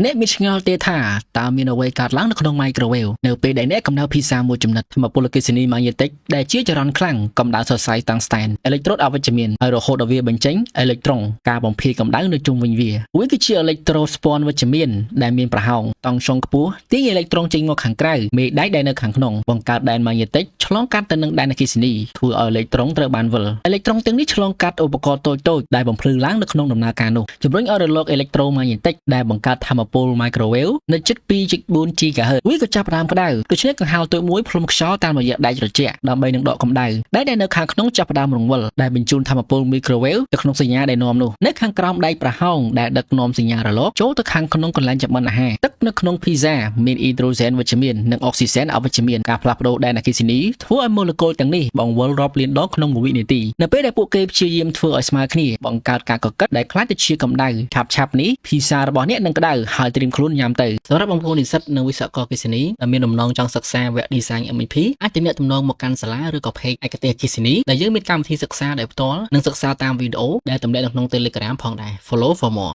អ្នកមានឆ្ងល់ទេថាតើមានអ្វីកើតឡើងនៅក្នុង microwave នៅពេលដែលអ្នកកំដៅភីហ្សាមួយចំណិតថ្មពលអគ្គិសនីម៉ាញ៉េទិកដែលជាចរន្តខ្លាំងកម្ដៅសរសៃតាំងស្តែនអេឡិចត្រូតអវិជ្ជមានហើយរហូតដល់វាបញ្ចេញអេឡិចត្រុងការបំភាយកម្ដៅនៅជុំវិញវាគឺជាអេឡិចត្រូស្ពាន់វិជ្ជមានដែលមានប្រហោងតង់ចុងខ្ពស់ទាញអេឡិចត្រុងចេញមកខាងក្រៅមេដែកដែលនៅខាងក្នុងបង្កើតដែនម៉ាញ៉េទិកឆ្លងកាត់ទៅនឹងដែនអគ្គិសនីធ្វើឲ្យអេឡិចត្រុងត្រូវបានវិលអេឡិចត្រុងទាំងនេះឆ្លងកាត់ឧបករណ៍តូចៗដែលបំភ្លឺឡើងនៅក្នុងដំណើរការនោះជំរុញឲ្យរលកអេឡិចត្រូម៉ាញ៉េទិកដែលបង្កើតថាមពល microwave នៅជិត 2.4 GHz វាក៏ចាប់ផ្ដើមក្តៅដូច្នេះកង្ហារតូចមួយផ្លុំខ្យល់តាមរយៈដែកត្រជាក់ដើម្បីនឹងដកកម្ដៅដែកដែលនៅខាងក្នុងចាប់ផ្ដើមរង្វិលដែលបញ្ជូនថាមពល microwave ទៅក្នុងសញ្ញាដែលនាំនោះនៅខាងក្រោមដែកប្រហោងដែលដឹកនាំសញ្ញារលកចូលទៅខាងក្នុងកន្លែងចម្អិនអាហារទឹកនៅក្នុង pizza មានអ៊ីដ្រូសែនវិជ្ជមាននិងអុកស៊ីសែនអវិជ្ជមានការផ្លាស់ប្ដូរដែនអគ្គិសនីធ្វើឲ្យម៉ូលេគុលទាំងនេះបង្វិលរាប់លានដងក្នុង1វិនាទីនៅពេលដែលពួកគេព្យាយាមធ្វើឲ្យស្មើគ្នាបង្កើតការកកិតដែលខ្លាចទៅជាកម្ដៅឆាប់ៗនេះ pizza របស់អ្នកនឹងក្តៅហើយត្រៀមខ្លួនញ៉ាំទៅសម្រាប់បងប្អូននិស្សិតនិងវិស្វករអគ្គិសនីដែលមានបំណងចង់សិក្សាវគ្គ Design MEP អាចទំនាក់ទំនងមកកាន់សាលាឬក៏ Page ឯកទេសអគ្គិសនីដែលយើងមានកម្មវិធីសិក្សាដោយផ្ទាល់និងសិក្សាតាមវីដេអូដែលទំនាក់នៅក្នុង Telegram ផងដែរ Follow for more